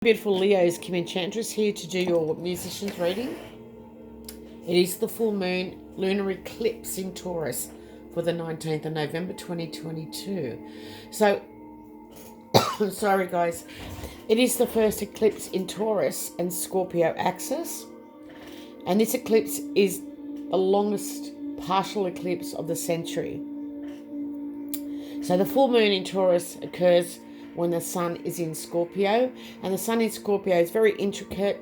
Beautiful Leos, Kim Enchantress here to do your musician's reading. It is the full moon lunar eclipse in Taurus for the 19th of November 2022. So, sorry guys, it is the first eclipse in Taurus and Scorpio axis. And this eclipse is the longest partial eclipse of the century. So the full moon in Taurus occurs when the sun is in Scorpio, and the sun in Scorpio is very intricate.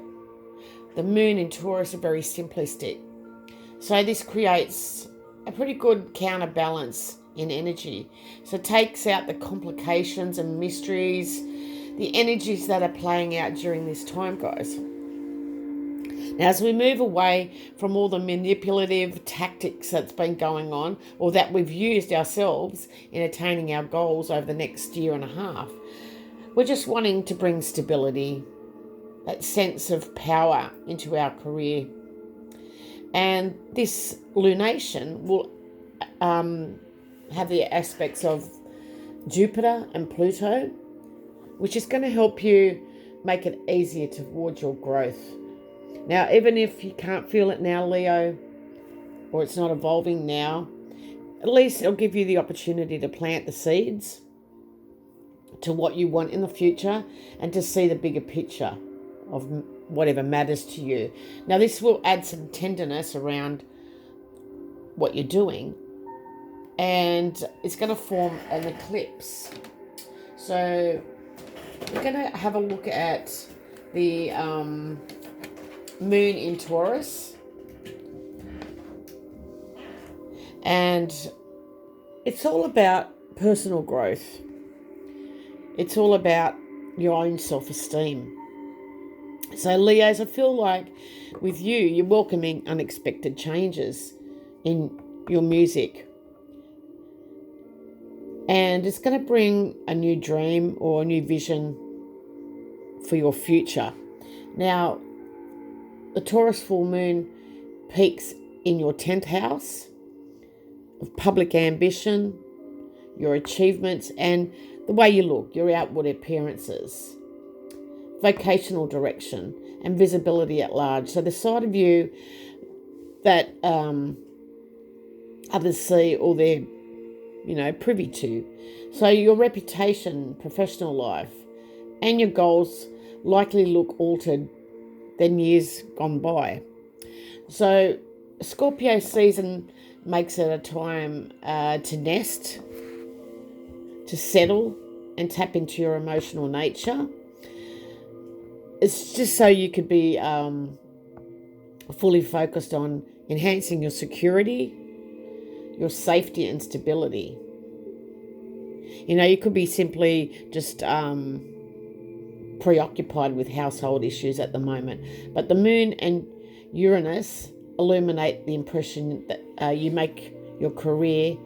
The moon in Taurus is very simplistic. So this creates a pretty good counterbalance in energy. So it takes out the complications and mysteries, the energies that are playing out during this time, guys. Now, as we move away from all the manipulative tactics that's been going on, or that we've used ourselves in attaining our goals over the next year and a half, we're just wanting to bring stability, that sense of power into our career. And this lunation will have the aspects of Jupiter and Pluto, which is going to help you make it easier towards your growth. Now, even if you can't feel it now, Leo, or it's not evolving now, at least it'll give you the opportunity to plant the seeds to what you want in the future and to see the bigger picture of whatever matters to you. Now, this will add some tenderness around what you're doing, and it's going to form an eclipse. So we're going to have a look at the moon in Taurus, and it's all about personal growth. It's all about your own self-esteem. So Leos, I feel like with you, you're welcoming unexpected changes in your music, and it's going to bring a new dream or a new vision for your future. Now, the Taurus full moon peaks in your 10th house of public ambition, your achievements, and the way you look, your outward appearances, vocational direction, and visibility at large. So the side of you that others see or they're, privy to. So your reputation, professional life, and your goals likely look altered than years gone by. So Scorpio season makes it a time to nest, to settle, and tap into your emotional nature. It's just so you could be fully focused on enhancing your security, your safety and stability. You could be simply just preoccupied with household issues at the moment. But the moon and Uranus illuminate the impression that you make your career,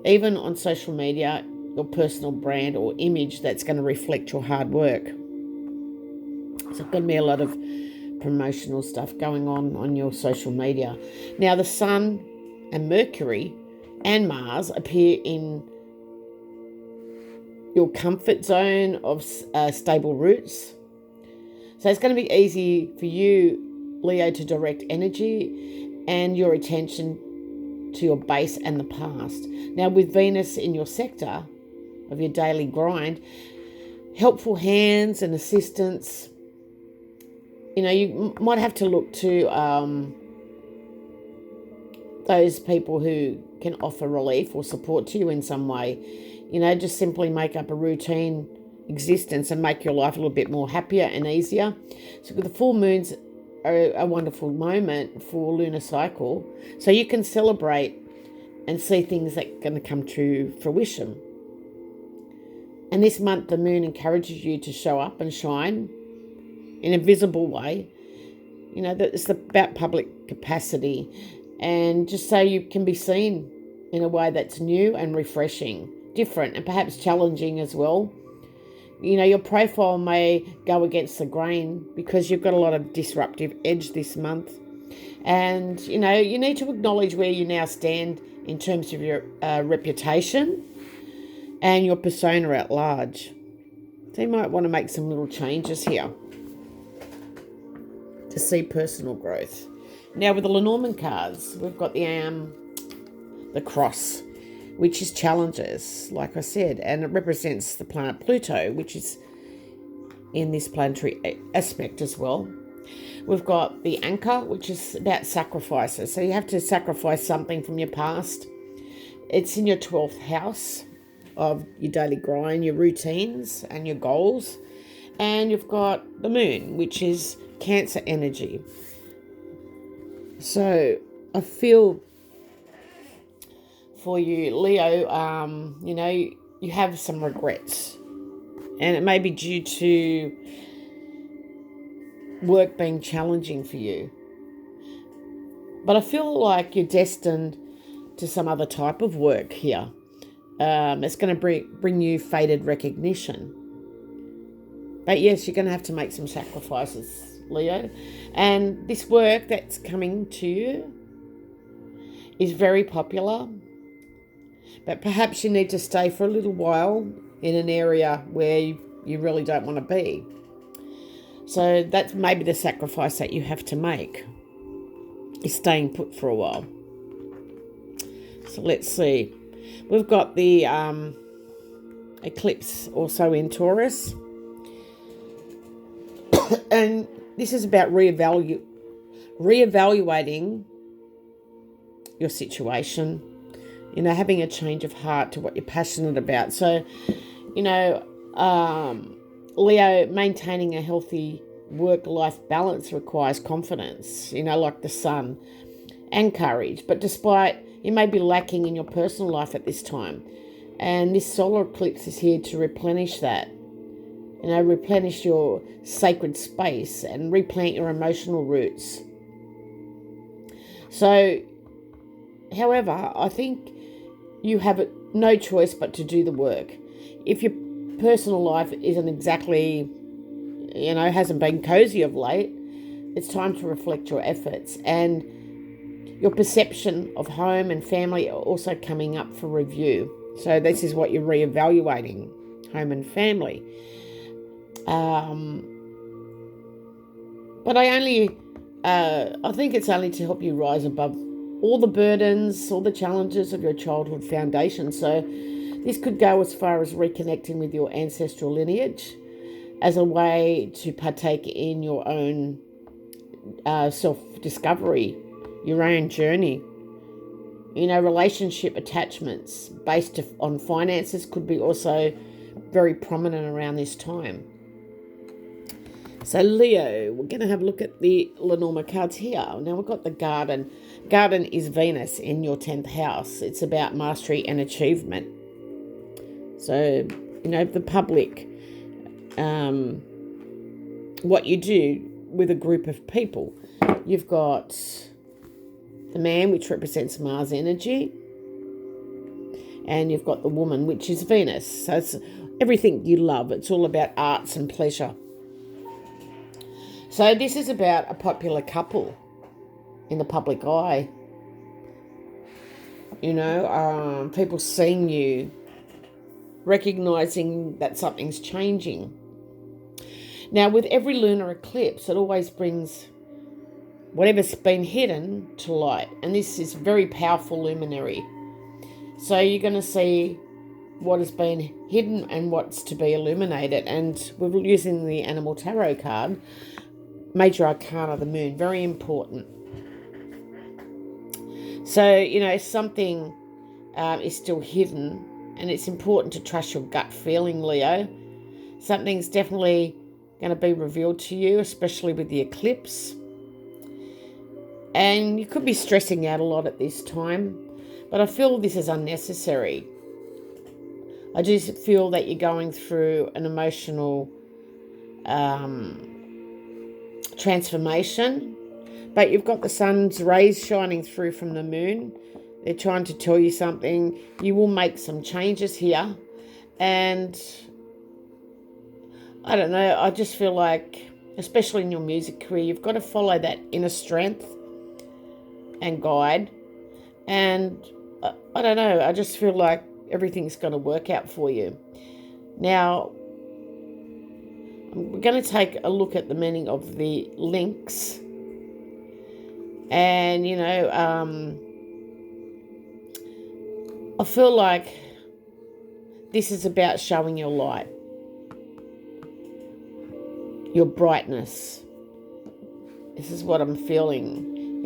even on social media, your personal brand or image that's going to reflect your hard work. So there's going to be a lot of promotional stuff going on your social media. Now, the Sun and Mercury and Mars appear in your comfort zone of stable roots. So it's going to be easy for you, Leo, to direct energy and your attention to your base and the past. Now, with Venus in your sector of your daily grind, helpful hands and assistance, you might have to look to those people who can offer relief or support to you in some way. Just simply make up a routine existence and make your life a little bit more happier and easier. So the full moons are a wonderful moment for lunar cycle. So you can celebrate and see things that are going to come to fruition. And this month, the moon encourages you to show up and shine in a visible way. It's about public capacity, and just so you can be seen in a way that's new and refreshing, different, and perhaps challenging as well. Your profile may go against the grain because you've got a lot of disruptive edge this month. And, you need to acknowledge where you now stand in terms of your reputation and your persona at large. So you might want to make some little changes here to see personal growth. Now with the Lenormand cards, we've got the cross, which is challenges, like I said, and it represents the planet Pluto, which is in this planetary aspect as well. We've got the anchor, which is about sacrifices. So you have to sacrifice something from your past. It's in your 12th house of your daily grind, your routines and your goals. And you've got the moon, which is Cancer energy. So I feel for you, Leo, you have some regrets. And it may be due to work being challenging for you. But I feel like you're destined to some other type of work here. It's going to bring you faded recognition. But yes, you're going to have to make some sacrifices, Leo. And this work that's coming to you is very popular. But perhaps you need to stay for a little while in an area where you really don't want to be. So that's maybe the sacrifice that you have to make, is staying put for a while. So let's see. We've got the Eclipse also in Taurus. And this is about reevaluating your situation, having a change of heart to what you're passionate about. So, Leo, maintaining a healthy work-life balance requires confidence, like the sun, and courage. But despite you may be lacking in your personal life at this time, and this solar eclipse is here to replenish that. Replenish your sacred space and replant your emotional roots. So, however, I think you have no choice but to do the work. If your personal life isn't exactly, hasn't been cozy of late, it's time to reflect your efforts. And your perception of home and family are also coming up for review. So this is what you're reevaluating, home and family. But I think it's only to help you rise above all the burdens, all the challenges of your childhood foundation. So this could go as far as reconnecting with your ancestral lineage as a way to partake in your own self-discovery, your own journey. Relationship attachments based on finances could be also very prominent around this time. So Leo, we're going to have a look at the Lenormand cards here. Now we've got the Garden. Garden is Venus in your 10th house. It's about mastery and achievement. So, the public, what you do with a group of people. You've got the man, which represents Mars energy. And you've got the woman, which is Venus. So it's everything you love. It's all about arts and pleasure. So this is about a popular couple in the public eye. People seeing you, recognizing that something's changing. Now, with every lunar eclipse, it always brings whatever's been hidden to light. And this is very powerful luminary. So you're going to see what has been hidden and what's to be illuminated. And we're using the Animal Tarot card, Major Arcana of the Moon, very important. So, something is still hidden, and it's important to trust your gut feeling, Leo. Something's definitely going to be revealed to you, especially with the eclipse. And you could be stressing out a lot at this time, but I feel this is unnecessary. I just feel that you're going through an emotional transformation, but you've got the sun's rays shining through from the moon. They're trying to tell you something. You will make some changes here, and I don't know, I just feel like, especially in your music career, you've got to follow that inner strength and guide. And I don't know, I just feel like everything's going to work out for you. Now, we're going to take a look at the meaning of the links. And, I feel like this is about showing your light, your brightness. This is what I'm feeling.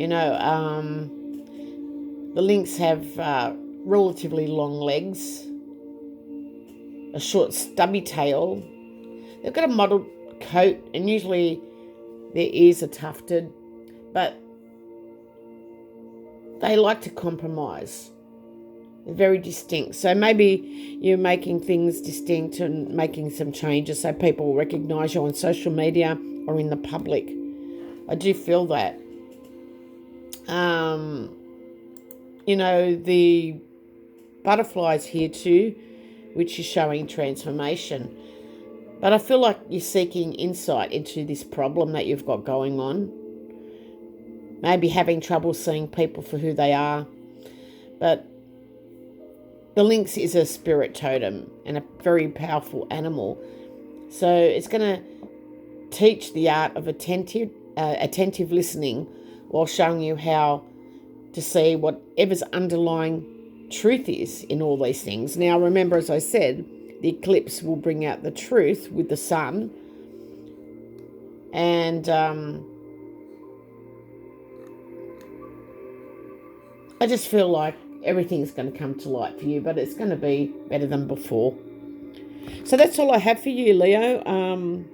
The lynx have relatively long legs, a short stubby tail. They've got a mottled coat, and usually their ears are tufted, but they like to compromise. They're very distinct. So maybe you're making things distinct and making some changes so people will recognise you on social media or in the public. I do feel that. The butterflies here too, which is showing transformation. But I feel like you're seeking insight into this problem that you've got going on. Maybe having trouble seeing people for who they are. But the lynx is a spirit totem and a very powerful animal. So it's going to teach the art of attentive listening while showing you how to see whatever's underlying truth is in all these things. Now, remember, as I said, the eclipse will bring out the truth with the sun. And I just feel like everything's going to come to light for you, but it's going to be better than before. So that's all I have for you, Leo.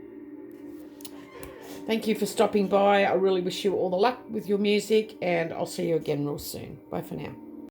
Thank you for stopping by. I really wish you all the luck with your music, and I'll see you again real soon. Bye for now.